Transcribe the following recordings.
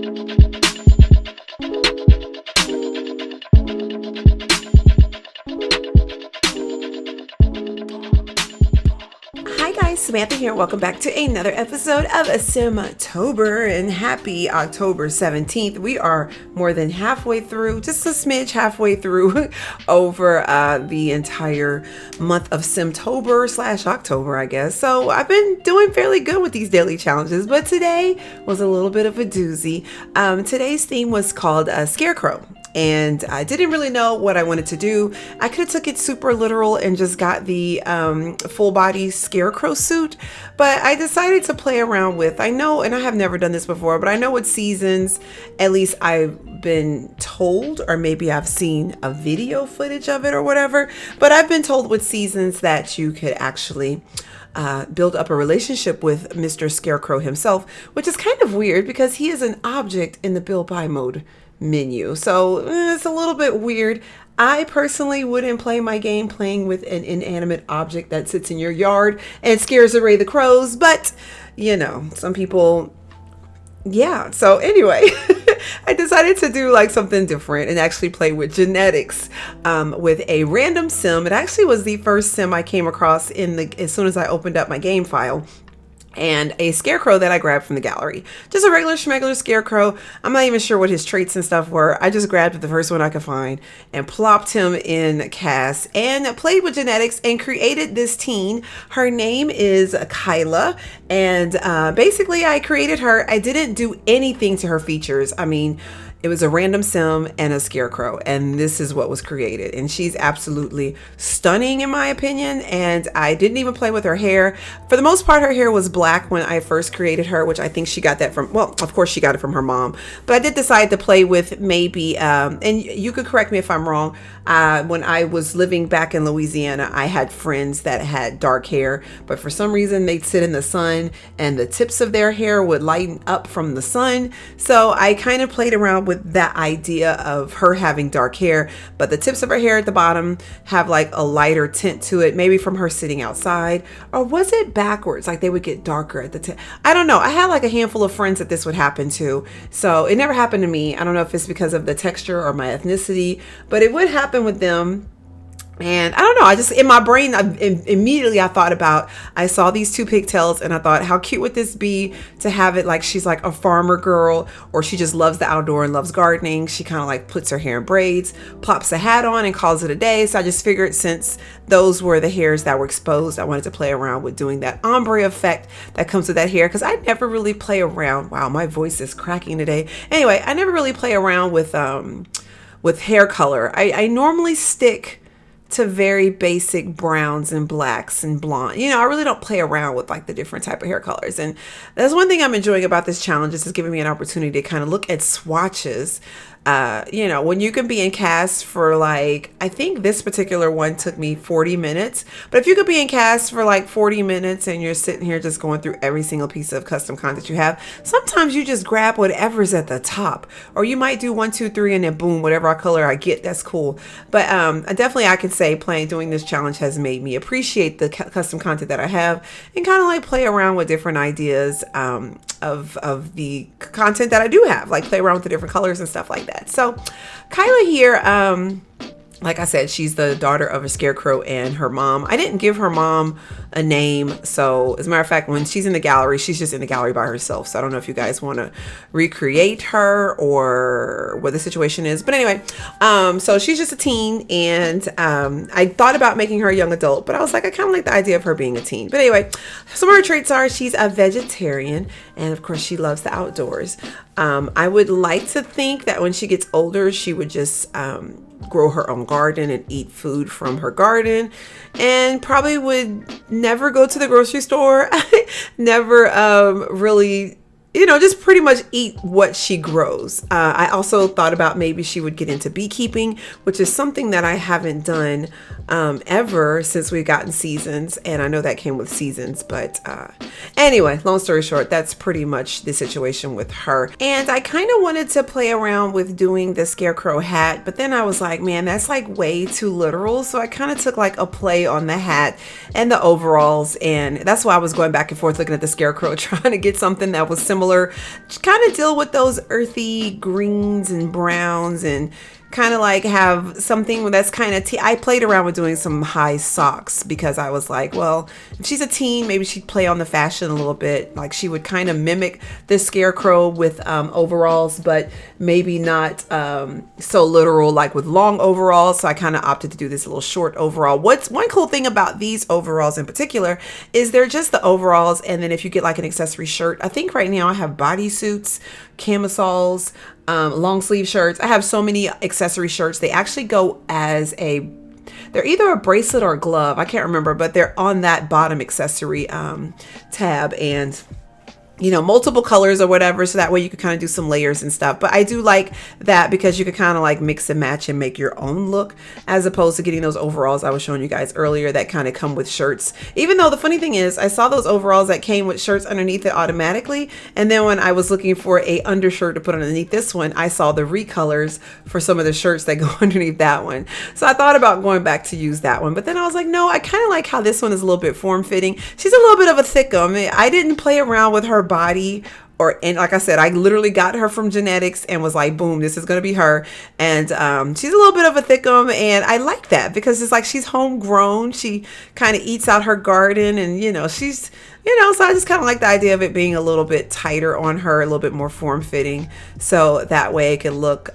Hi guys, Samantha here. Welcome back to another episode of SimTOBER, and happy October 17th. We are more than halfway through, just a smidge halfway through over the entire month of SimTOBER / October, I guess. So I've been doing fairly good with these daily challenges, but today was a little bit of a doozy. Today's theme was called Scarecrow. And I didn't really know what I wanted to do. I could have took it super literal and just got the full body Scarecrow suit, but I decided to play around with, I know, and I have never done this before, but I know with seasons, at least I've been told, or maybe I've seen a video footage of it or whatever, but I've been told with seasons that you could actually build up a relationship with Mr. Scarecrow himself, which is kind of weird because he is an object in the build by mode menu. So it's a little bit weird. I personally wouldn't play my game playing with an inanimate object that sits in your yard and scares away the crows, but you know, some people, yeah. So anyway, I decided to do like something different and actually play with genetics with a random sim. It actually was the first sim I came across as soon as I opened up my game file. And a scarecrow that I grabbed from the gallery. Just a regular schmegular scarecrow. I'm not even sure what his traits and stuff were. I just grabbed the first one I could find and plopped him in cast and played with genetics and created this teen. Her name is Kyla. And basically I created her. I didn't do anything to her features. I mean, it was a random sim and a scarecrow, and this is what was created. And she's absolutely stunning in my opinion. And I didn't even play with her hair. For the most part, her hair was black when I first created her, which I think she got that from, well, of course she got it from her mom. But I did decide to play with maybe, and you could correct me if I'm wrong, when I was living back in Louisiana, I had friends that had dark hair, but for some reason they'd sit in the sun and the tips of their hair would lighten up from the sun. So I kind of played around with that idea of her having dark hair, but the tips of her hair at the bottom have like a lighter tint to it, maybe from her sitting outside. Or was it backwards, like they would get darker at the tip? I don't know. I had like a handful of friends that this would happen to, so it never happened to me. I don't know if it's because of the texture or my ethnicity, but it would happen with them. And I don't know, I just, in my brain, immediately I thought about, I saw these two pigtails and I thought, how cute would this be to have it like she's like a farmer girl, or she just loves the outdoor and loves gardening. She kind of like puts her hair in braids, pops a hat on and calls it a day. So I just figured since those were the hairs that were exposed, I wanted to play around with doing that ombre effect that comes with that hair. Cause I never really play around. Wow, my voice is cracking today. Anyway, I never really play around with hair color. I normally stick to very basic browns and blacks and blonde. You know, I really don't play around with like the different type of hair colors. And that's one thing I'm enjoying about this challenge, is it's giving me an opportunity to kind of look at swatches. You know, when you can be in cast for like, I think this particular one took me 40 minutes, but if you could be in cast for like 40 minutes and you're sitting here just going through every single piece of custom content you have, sometimes you just grab whatever's at the top, or you might do 1, 2, 3, and then boom, whatever color I get, that's cool. But I can say doing this challenge has made me appreciate the custom content that I have and kind of like play around with different ideas of the content that I do have, like play around with the different colors and stuff like that. So Kyla here, like I said, she's the daughter of a scarecrow and her mom. I didn't give her mom a name. So as a matter of fact, when she's in the gallery, she's just in the gallery by herself. So I don't know if you guys want to recreate her or what the situation is. But anyway, so she's just a teen, and I thought about making her a young adult, but I was like, I kind of like the idea of her being a teen. But anyway, some of her traits are she's a vegetarian, and of course she loves the outdoors. I would like to think that when she gets older, she would just grow her own garden and eat food from her garden, and probably would never go to the grocery store, never really, you know, just pretty much eat what she grows. I also thought about maybe she would get into beekeeping, which is something that I haven't done ever since we've gotten seasons. And I know that came with seasons, but anyway, long story short, that's pretty much the situation with her. And I kind of wanted to play around with doing the scarecrow hat, but then I was like, man, that's like way too literal. So I kind of took like a play on the hat and the overalls. And that's why I was going back and forth looking at the scarecrow, trying to get something that was similar similar. Kind of deal with those earthy greens and browns and kind of like have something that's kind of I played around with doing some high socks because I was like, well, if she's a teen, maybe she'd play on the fashion a little bit. Like she would kind of mimic the Scarecrow with overalls, but maybe not so literal like with long overalls. So I kind of opted to do this little short overall. What's one cool thing about these overalls in particular is they're just the overalls, and then if you get like an accessory shirt, I think right now I have bodysuits, camisoles, long sleeve shirts. I have so many accessory shirts. They actually go as they're either a bracelet or a glove. I can't remember, but they're on that bottom accessory tab, and you know, multiple colors or whatever, so that way you could kind of do some layers and stuff. But I do like that because you could kind of like mix and match and make your own look, as opposed to getting those overalls I was showing you guys earlier that kind of come with shirts. Even though the funny thing is I saw those overalls that came with shirts underneath it automatically, and then when I was looking for a undershirt to put underneath this one, I saw the recolors for some of the shirts that go underneath that one. So I thought about going back to use that one, but then I was like, no, I kind of like how this one is a little bit form-fitting. She's a little bit of a thickum. I didn't play around with her body, and like I said, I literally got her from genetics and was like, boom, this is going to be her. And she's a little bit of a thickum, and I like that because it's like she's homegrown. She kind of eats out her garden, and you know, she's, you know, so I just kind of like the idea of it being a little bit tighter on her, a little bit more form-fitting, so that way it could look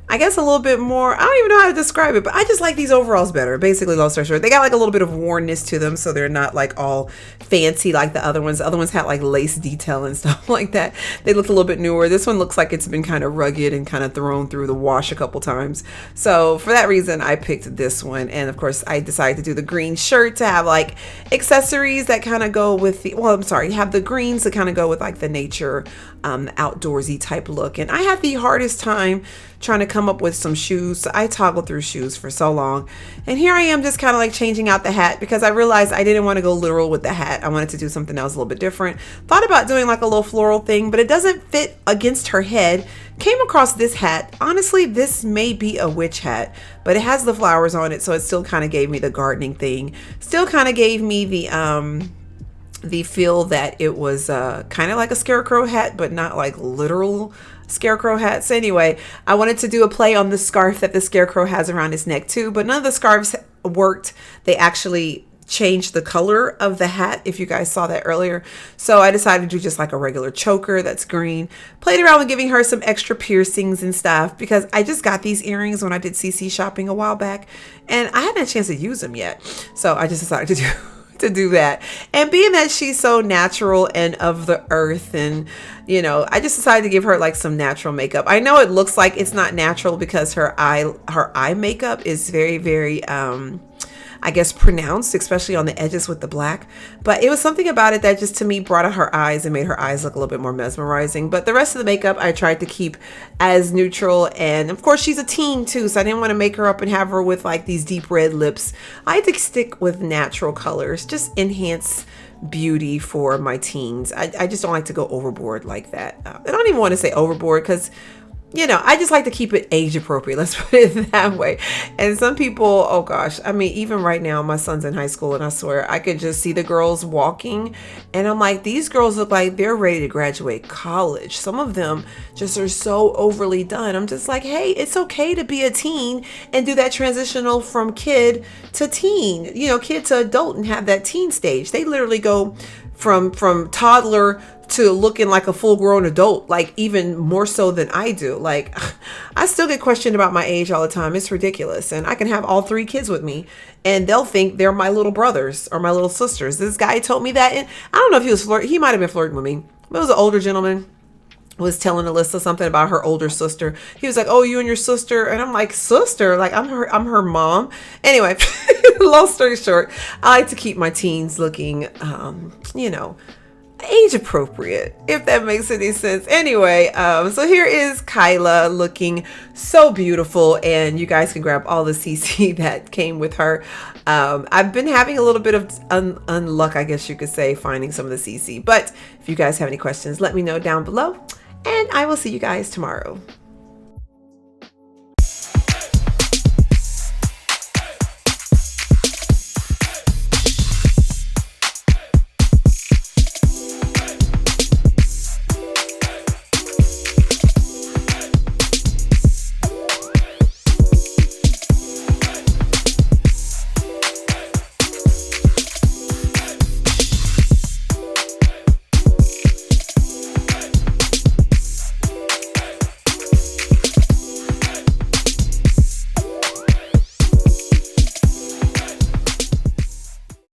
I guess a little bit more, I don't even know how to describe it, but I just like these overalls better. Basically, long story short, they got like a little bit of wornness to them, so they're not like all fancy like the other ones. The other ones had like lace detail and stuff like that. They look a little bit newer. This one looks like it's been kind of rugged and kind of thrown through the wash a couple times. So for that reason, I picked this one. And of course, I decided to do the green shirt to have like accessories that kind of go with the, well, I'm sorry, have the greens that kind of go with like the nature, outdoorsy type look. And I had the hardest time trying to come up with some shoes. So I toggled through shoes for so long, and here I am just kind of like changing out the hat because I realized I didn't want to go literal with the hat. I wanted to do something else a little bit different. Thought about doing like a little floral thing, but it doesn't fit against her head. Came across this hat. Honestly, this may be a witch hat, but it has the flowers on it, so it still kind of gave me the gardening thing. Still kind of gave me the feel that it was kind of like a scarecrow hat, but not like literal scarecrow hats. Anyway, I wanted to do a play on the scarf that the scarecrow has around his neck too, but none of the scarves worked. They actually changed the color of the hat, if you guys saw that earlier. So I decided to do just like a regular choker that's green. Played around with giving her some extra piercings and stuff because I just got these earrings when I did CC shopping a while back, and I hadn't had a chance to use them yet. So I just decided to do that. And being that she's so natural and of the earth, and you know, I just decided to give her like some natural makeup. I know it looks like it's not natural because her eye makeup is very, very I guess pronounced, especially on the edges with the black, but it was something about it that just to me brought out her eyes and made her eyes look a little bit more mesmerizing. But the rest of the makeup I tried to keep as neutral, and of course she's a teen too, so I didn't want to make her up and have her with like these deep red lips. I had to stick with natural colors, just enhance beauty for my teens. I just don't like to go overboard like that. I don't even want to say overboard because, you know, I just like to keep it age appropriate. Let's put it that way. And some people, oh gosh, I mean, even right now, my son's in high school, and I swear I could just see the girls walking, and I'm like, these girls look like they're ready to graduate college. Some of them just are so overly done. I'm just like, hey, it's okay to be a teen and do that transitional from kid to teen, you know, kid to adult, and have that teen stage. They literally go from toddler to looking like a full-grown adult, like even more so than I do. Like, I still get questioned about my age all the time. It's ridiculous. And I can have all 3 kids with me, and they'll think they're my little brothers or my little sisters. This guy told me that, and I don't know if he was flirting. He might have been flirting with me. But it was an older gentleman, was telling Alyssa something about her older sister. He was like, oh, you and your sister? And I'm like, sister? Like, I'm her mom. Anyway, long story short, I like to keep my teens looking, you know, age appropriate, if that makes any sense. Anyway, so here is Kyla looking so beautiful, and you guys can grab all the CC that came with her. I've been having a little bit of unluck, I guess you could say, finding some of the CC, but if you guys have any questions, let me know down below, and I will see you guys tomorrow.